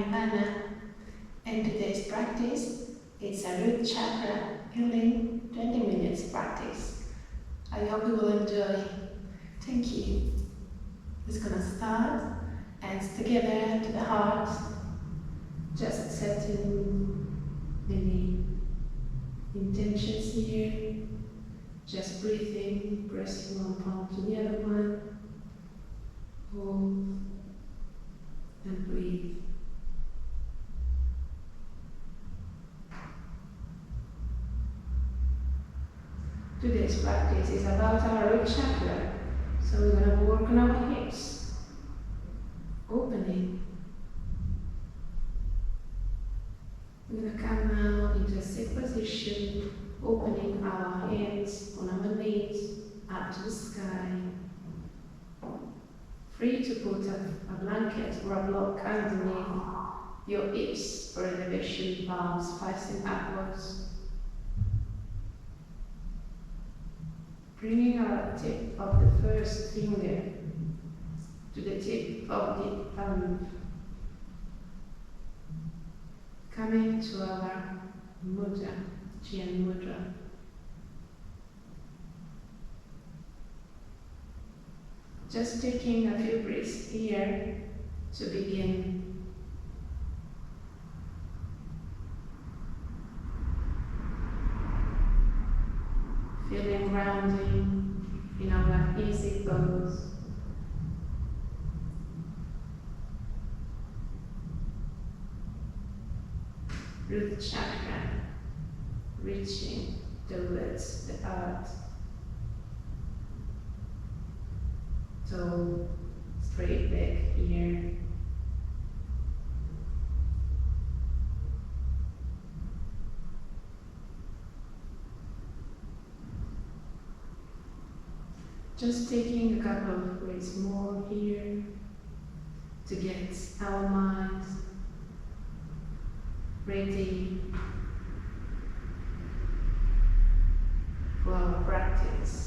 pranayama. In today's practice, it's a root chakra healing 20 minutes practice. I hope you will enjoy. Thank you. It's gonna start, hands together to the heart, just setting any intentions here, just breathing, pressing one palm to the other one, hold and breathe. Today's practice is about our root chakra, so we're going to work on our hips, opening. We're going to come now into a sit position, opening our hands on our knees up to the sky. Free to put a blanket or a block underneath your hips for elevation, palms facing upwards. Bringing our tip of the first finger to the tip of the thumb. Coming to our mudra, Chin mudra. Just taking a few breaths here to begin. Feeling grounding in our easy pose. Root chakra reaching towards the heart. Toe straight back here. Just taking a couple of breaths more here to get our mind ready for our practice.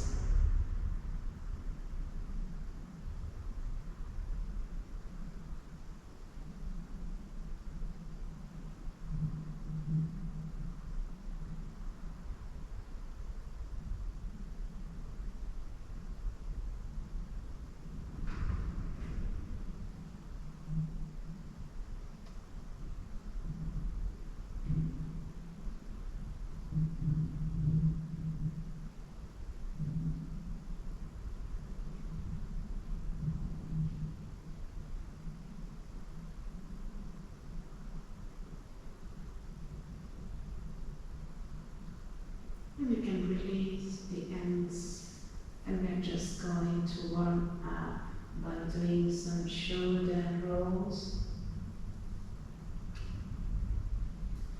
And you can release the ends, and we're just going to warm up by doing some shoulder rolls.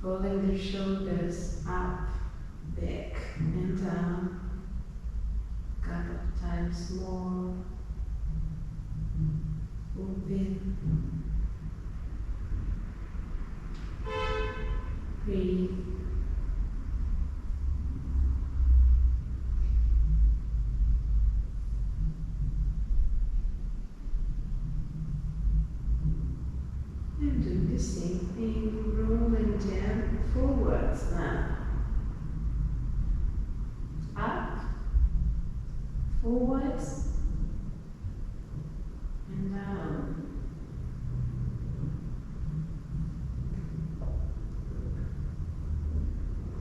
Rolling the shoulders up, back and down. A couple of times more. Open. Breathe. And do the same thing, rolling down forwards now. Up, forwards, and down.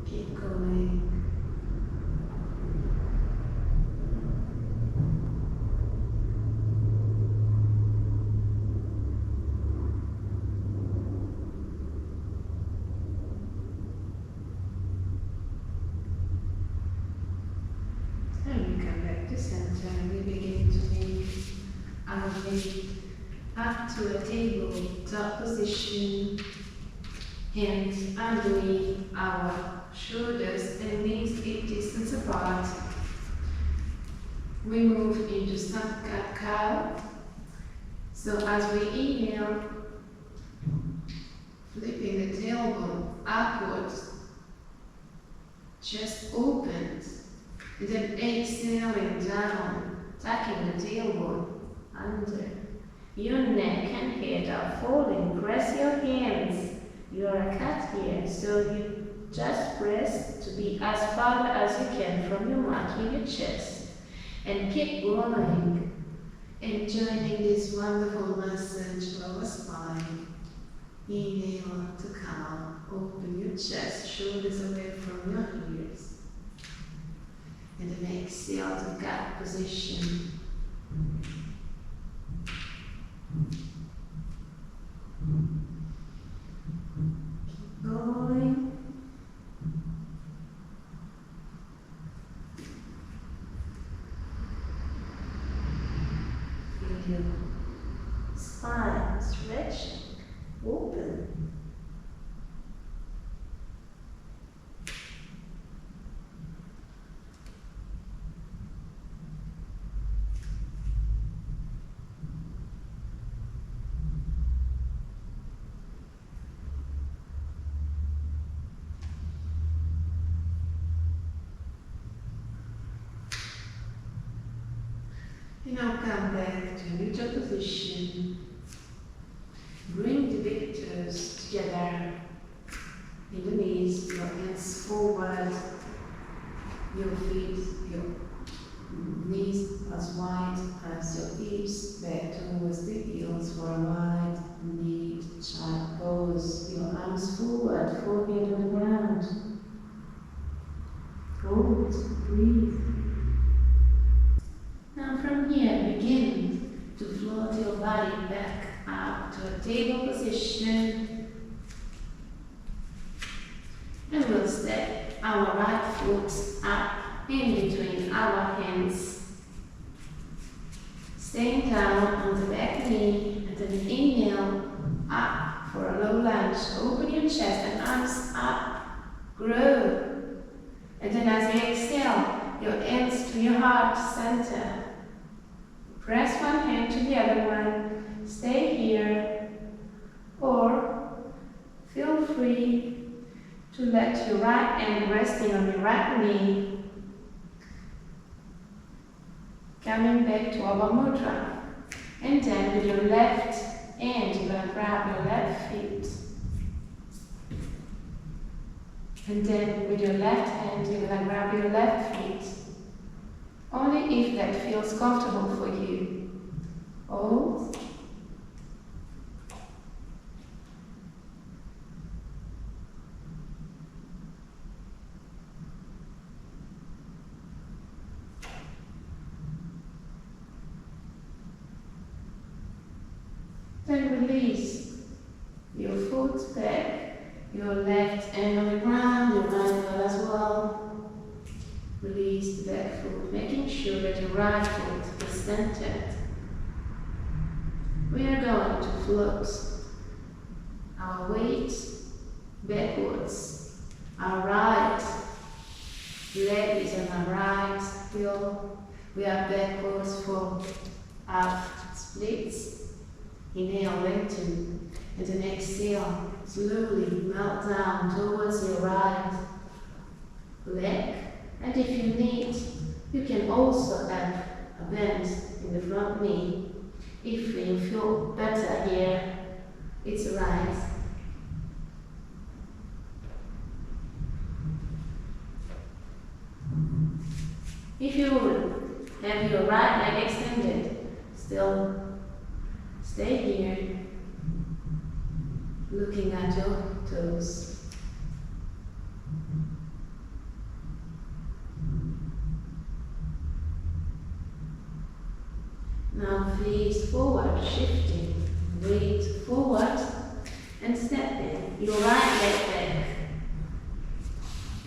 Keep going. Center, and we begin to move our way up to a table top position, hands underneath our shoulders and knees 8 distance apart. We move into cat cow. So as we inhale, flipping the tailbone upwards, chest opens. And then exhaling down, tucking the tailbone under. Your neck and head are falling. Press your hands You're a cat here, so you just press to be as far as you can from your mat with your chest. And keep going, enjoying this wonderful massage of our spine. Inhale to calm, open your chest, shoulders away from your ears. And then exhale to cat position. Keep going. Feel your spine stretching, open. And now come back to neutral position. Bring the big toes together in the knees, your hands forward, your feet, your knees as wide as your hips, back towards the heels for a wide knee child pose. Your arms forward, forehead on the ground. Hold, breathe. Now from here, begin to float your body back up to a table position. And we'll step our right foot up in between our hands. Staying down on the back knee, and then inhale up for a low lunge. Open your chest and arms up. Grow. And then as you exhale, your hands to your heart center. Press one hand to the other one. Stay here. Or feel free to let your right hand resting on your right knee. Coming back to our mudra. And then with your left hand, you're going to grab your left feet. And then with your left hand, you're going to grab your left feet. Only if that feels comfortable for you. Hold. Then release your foot back, your left hand on the ground, your right hand as well. Release the back foot, making sure that your right foot is centered. We are going to float our weight backwards. Our right leg is on our right heel. We are backwards for half splits. Inhale, lengthen, and then exhale, slowly melt down towards your right leg. And if you need, you can also add a bend in the front knee. If you feel better here, it's right. If you would have your right leg extended, still stay here, looking at your toes. Now face forward, shifting, weight forward and stepping your right leg back.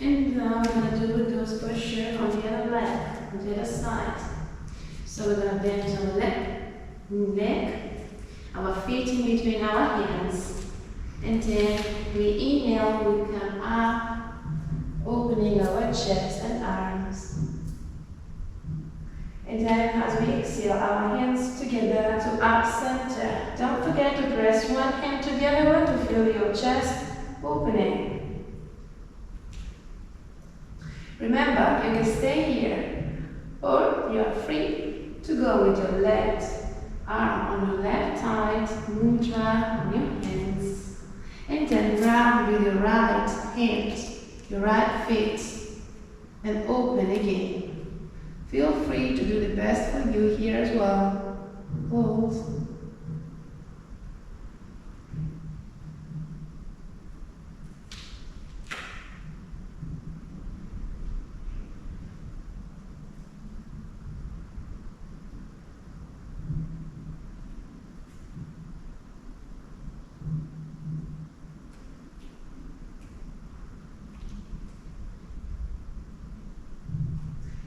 And now we're going to do a toes pressure on the other leg, on the other side. So we're going to bend our neck, our feet in between our hands. And then we inhale, we come up, opening our chest and arms. And then as we exhale, our hands together to up center. Don't forget to press one hand to the other one to feel your chest opening. Remember, you can stay here, or you are free to go with your left arm on your left side, mudra on your hands. And then ground with your right hand, your right feet, and open again. Feel free to do the best for you here as well. Hold.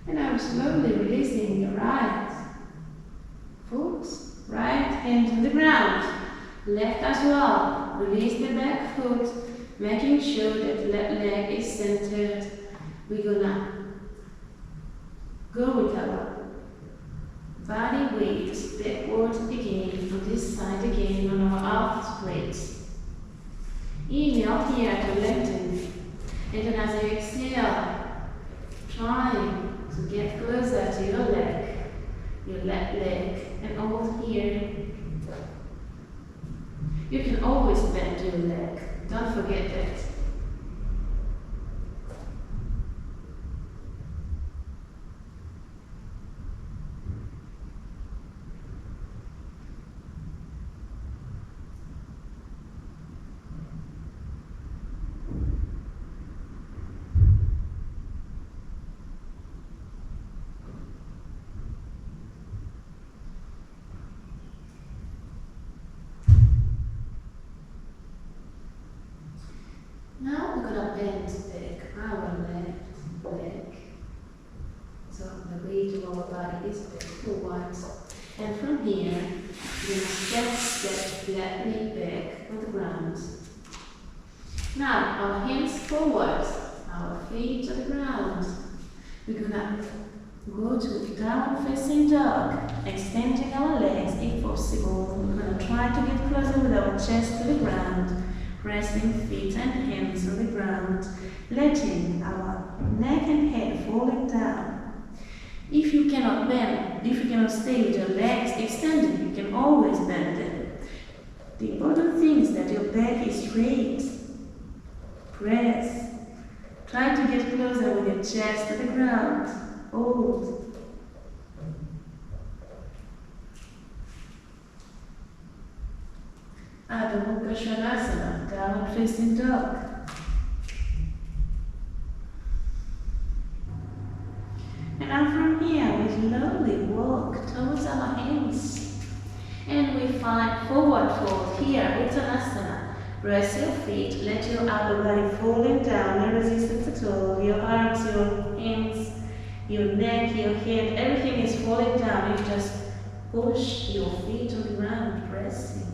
And now slowly releasing your right foot, right hand on the ground, left as well. Release the back foot, making sure that the left leg is centered. We're gonna go with our body weight backward again, on this side again, on our out straight. Inhale here to lengthen, and then as you exhale, trying to get closer to your left leg, and hold here. You can always bend your leg, don't forget that. Now we're going to bend back our left leg. So the weight of our body is back forwards. And from here, we're going to step that knee back on the ground. Now our hands forwards, our feet on the ground. We're going to go to down facing dog, extending our legs if possible. We're going to try to get closer with our chest to the ground. Pressing feet and hands on the ground, letting our neck and head falling down. If you cannot bend, if you cannot stay with your legs extended, you can always bend them. The important thing is that your back is straight. Press. Try to get closer with your chest to the ground. Hold. Asana, downward facing dog. And now from here, we slowly walk towards our hands. And we find forward fold here with an asana. Press your feet, let your upper body falling down, no resistance at all. Your arms, your hands, your neck, your head, everything is falling down. You just push your feet on the ground, pressing.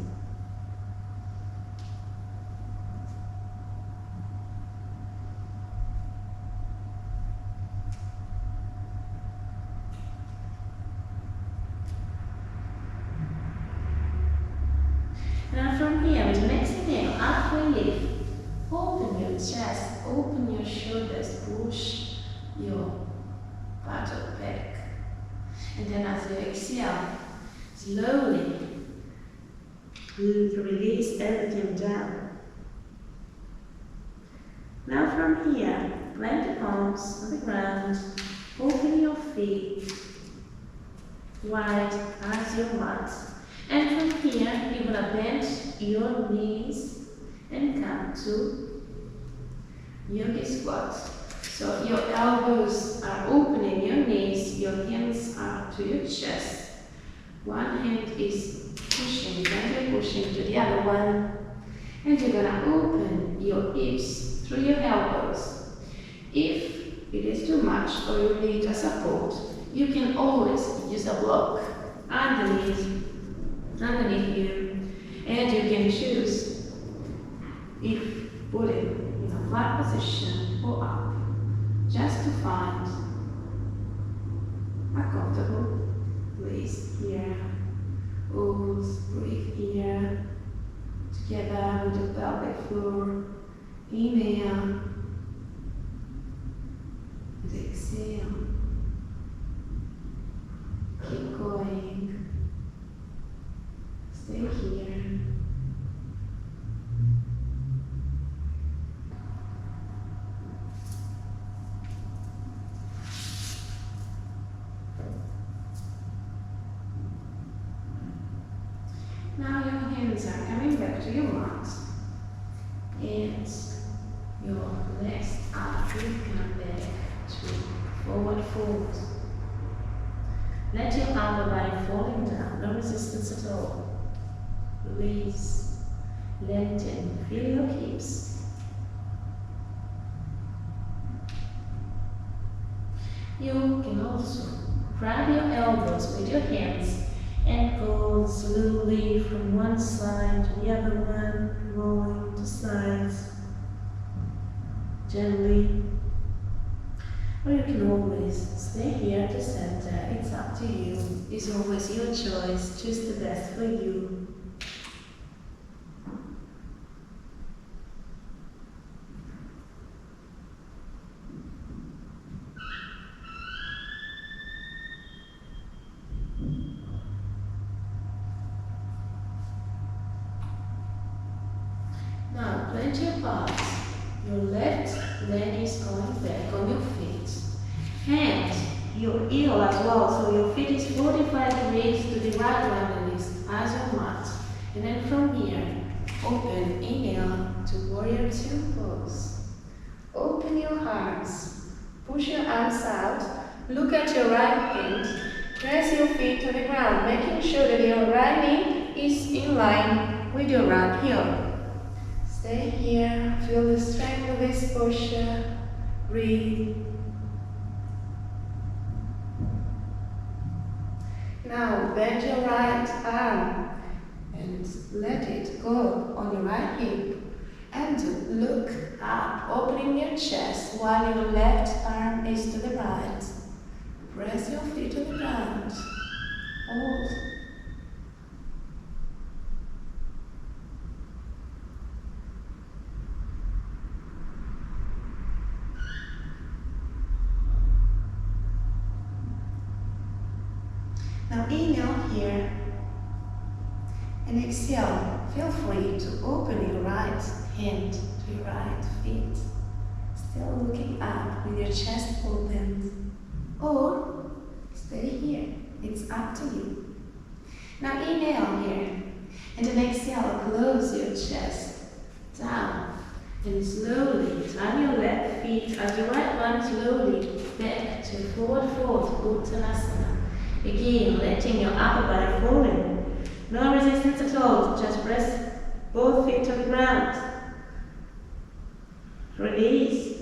Now from here, with next inhale, halfway lift. Open your chest, open your shoulders, push your buttock back. And then as you exhale, slowly release everything down. Now from here, plant the palms on the ground, open your feet wide as your mat. And from here, you're going to bend your knees and come to yogi squat. So your elbows are opening your knees, your hands are to your chest. One hand is pushing, gently pushing to the other one. And you're going to open your hips through your elbows. If it is too much or you need a support, you can always use a block underneath you, and you can choose if putting in a flat position or up, just to find a comfortable place here. Hold, breathe here, together with the pelvic floor. Inhale and exhale. Keep going. Stay here. are coming back to your mat. And your legs are will come back to forward fold. Let your upper body falling down, no resistance at all. Release, lengthen, feel your hips. You can also grab your elbows with your hands and go slowly from one side to the other one, rolling to sides, gently. Or you can always stay here at the center, it's up to you. It's always your choice, choose the best for you. Now plant your palms. Your left leg is going back on your feet. And your heel as well, so your feet is 45 degrees to the right one as your mat. And then from here, open, inhale to warrior two pose. Open your arms, push your arms out, look at your right hand, press your feet to the ground, making sure that your right knee is in line with your right heel. Stay here, feel the strength of this posture, breathe. Now bend your right arm and let it go on your right hip and look up, opening your chest while your left arm is to the right. Press your feet to the ground, hold. Now inhale here and exhale. Feel free to open your right hand to your right feet. Still looking up with your chest open. Or stay here. It's up to you. Now inhale here and then exhale. Close your chest down and slowly turn your left feet as the right one slowly back to forward fold, Uttanasana. Again, letting your upper body fall in. No resistance at all, just press both feet to the ground. Release.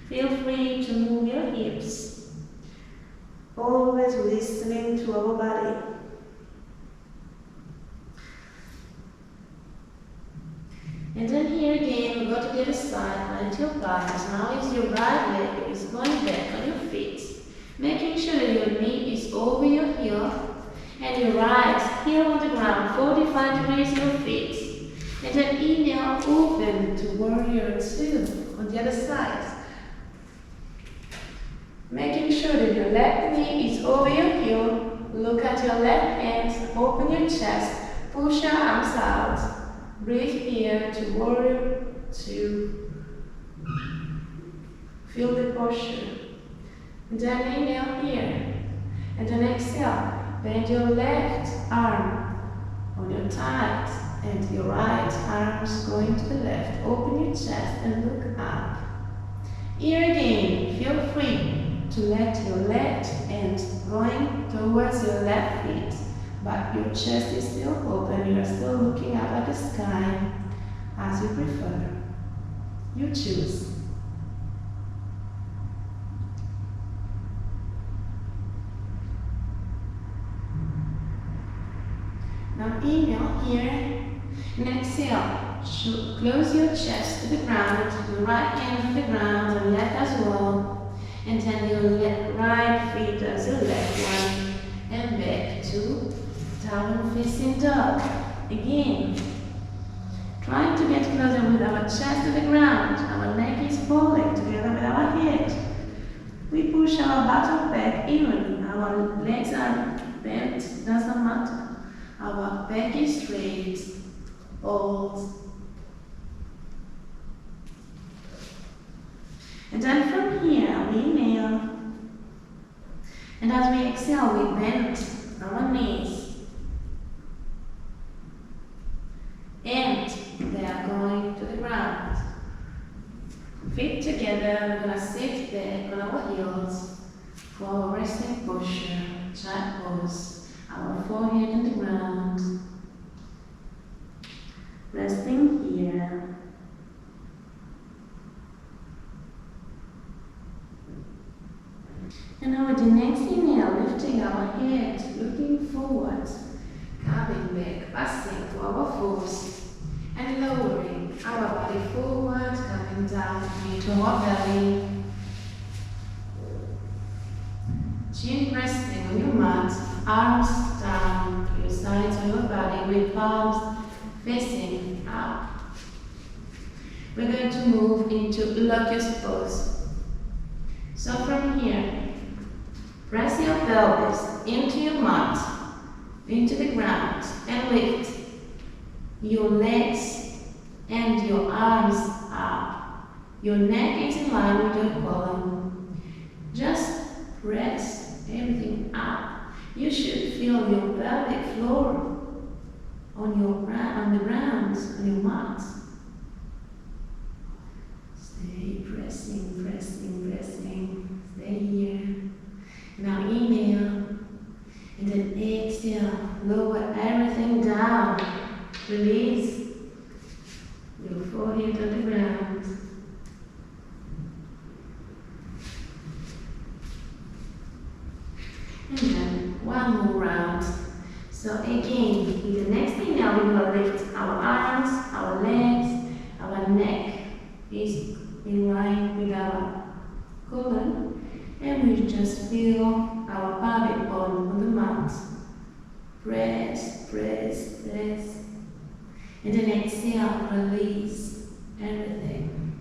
Feel free to move your hips. Always listening to our body. And then here again, we go to the other side, plant your palms. Now is your right leg is going back on your feet. Making sure that your knee is over your heel and your right heel on the ground, 45 degrees your feet. And then inhale, open to warrior two on the other side. Making sure that your left knee is over your heel. Look at your left hand, open your chest, push your arms out. Breathe here to warrior two. Feel the posture. And then inhale here. And then exhale. Bend your left arm on your thighs and your right arms going to the left. Open your chest and look up. Here again, feel free to let your left hand going towards your left feet. But your chest is still open, you are still looking up at the sky, as you prefer. You choose. Now inhale here, and exhale. Close your chest to the ground, your right hand on the ground, and left as well. And then your right feet as your left one, and back to downward facing dog. Again, trying to get closer with our chest to the ground. Our neck is falling together with our head. We push our bottom back even. Our legs are bent, doesn't matter. Our back is straight. Hold. And then from here, we inhale. And as we exhale, we bend our knees. And they are going to the ground. Feet together, we're going to sit back on our heels for our resting posture, child pose, our forehead on the ground. Resting here. And now with the next inhale, lifting our head, looking forward, coming back, passing to our fours, and lowering our body forward, coming down into our belly. Chin resting on your mat, arms down to your sides of your body with palms facing up. We're going to move into locust pose. So from here, press your pelvis into your mat, into the ground, and lift your legs and your arms up. Your neck is in line with your column. Just press everything up. You should feel your pelvic floor on the ground, on your mat. Stay pressing, pressing, pressing. Stay here. Now inhale, and then exhale. Lower everything down. Release your forehead on the ground. And then one more round. So again, in the next inhale, we will lift our arms, our legs, our neck is in line with our colon. And we just feel our pelvic bone on the mat. Press, press, press. And then exhale, release everything.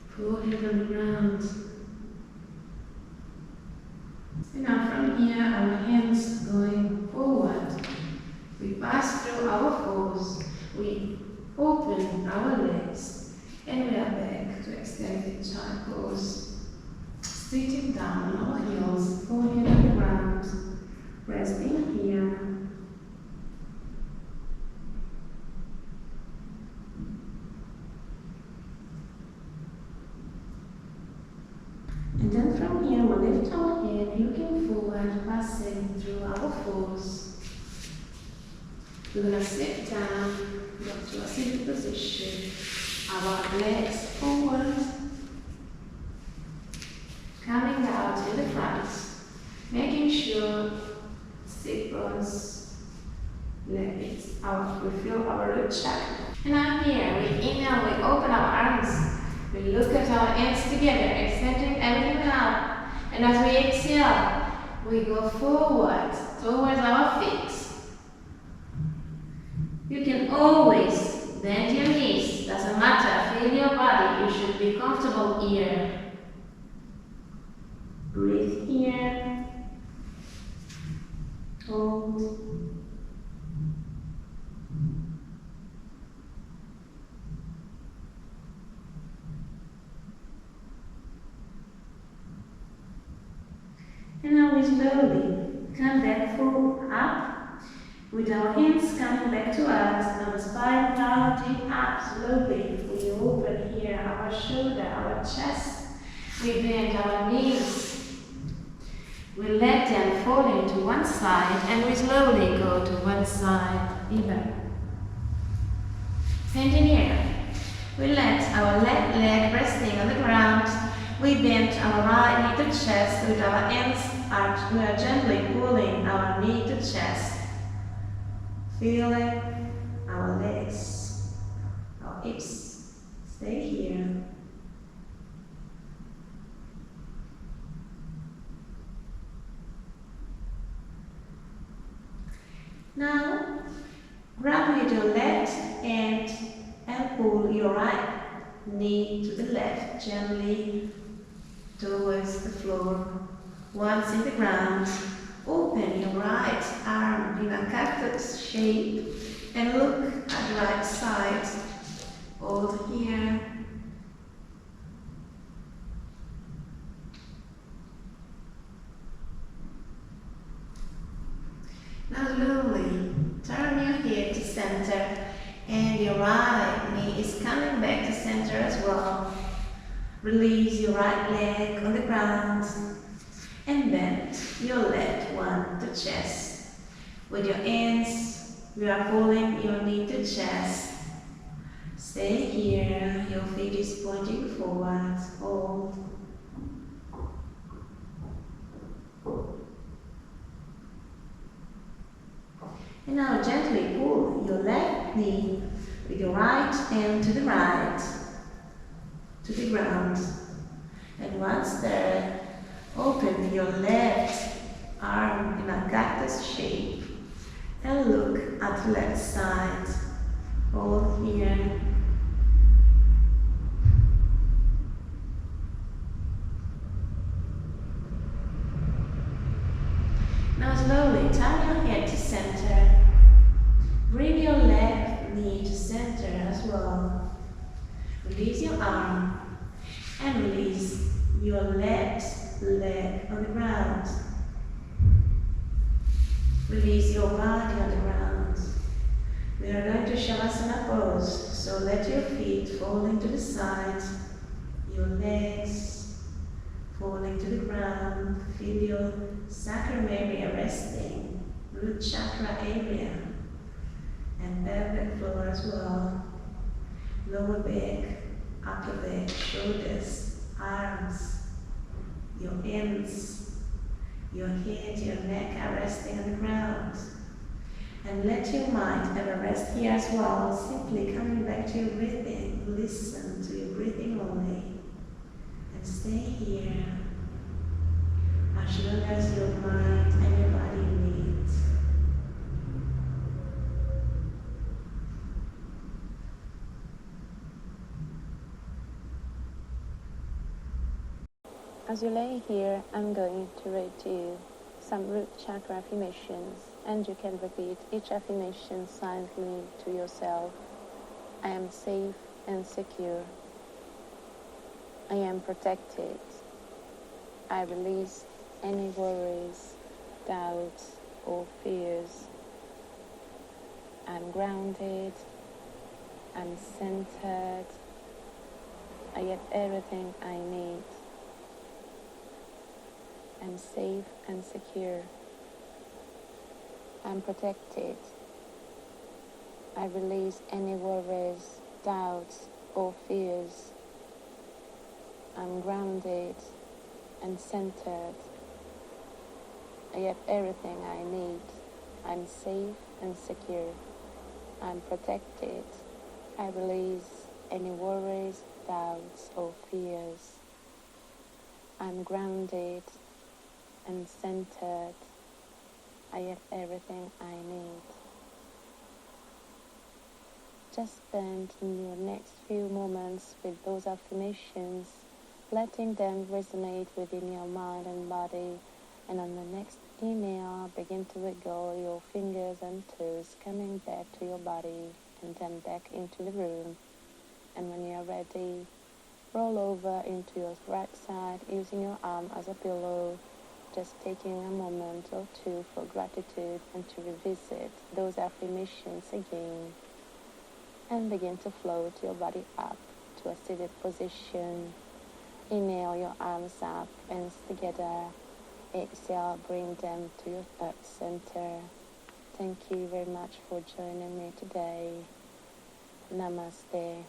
Forehead on the ground. And now from here, our hands going forward. We pass through our fours. We open our legs. And we are back to extended child pose. Sitting down on our heels, forehead on the ground, resting here. And then from here, we'll lift our head, looking forward, passing through our fours. We're going to sit down, go to a seated position, our legs forward. Coming out in the front, making sure sit bones, we feel our root chakra. And now here, we inhale, we open our arms, we look at our hands together, extending everything out. And as we exhale, we go forward towards our feet. You can always bend your knees, doesn't matter, feel your body, you should be comfortable here. Breathe here. Hold. And now we slowly come back full up with our hands coming back to us, our spine rounding up slowly. We open here our shoulder, our chest. We bend our knees. We let them fall into one side and we slowly go to one side even. And in here, we let our left leg resting on the ground. We bend our right knee to chest with our hands arched. We are gently pulling our knee to chest. Feeling our legs, our hips. Stay here. Now, grab with your left hand and pull your right knee to the left gently towards the floor. Once in the ground, open your right arm in a cactus shape and look at the right side. Hold here. Slowly turn your head to center, and your right knee is coming back to center as well. Release your right leg on the ground and bend your left one to chest. With your hands, we are pulling your knee to chest. Stay here, your feet is pointing forward. Hold. And now gently pull your left knee with your right hand to the right, to the ground. And once there, open your left arm in a cactus shape and look at the left side. Hold here. Now slowly turn your head to center. Bring your left knee to center as well. Release your arm and release your left leg on the ground. Release your body on the ground. We are going to Shavasana pose, so let your feet fall into the side, your legs falling to the ground. Feel your sacrum area resting, root chakra area, and pelvic floor as well. Lower back, upper back, shoulders, arms, your hands, your head, your neck are resting on the ground. And let your mind have a rest here as well, simply coming back to your breathing. Listen to your breathing only. And stay here as long as your mind and your body needs. As you lay here, I'm going to read to you some root chakra affirmations, and you can repeat each affirmation silently to yourself. I am safe and secure. I am protected. I release any worries, doubts, or fears. I'm grounded. I'm centered. I have everything I need. I'm safe and secure. I'm protected. I release any worries, doubts, or fears. I'm grounded and centered. I have everything I need. I'm safe and secure. I'm protected. I release any worries, doubts, or fears. I'm grounded and centered. I have everything I need. Just spend your next few moments with those affirmations, letting them resonate within your mind and body, and on the next inhale, begin to wiggle your fingers and toes, coming back to your body and then back into the room. And when you are ready, roll over into your right side using your arm as a pillow, just taking a moment or two for gratitude and to revisit those affirmations again, and begin to float your body up to a seated position. Inhale your arms up, hands together. Exhale, bring them to your heart center. Thank you very much for joining me today. Namaste.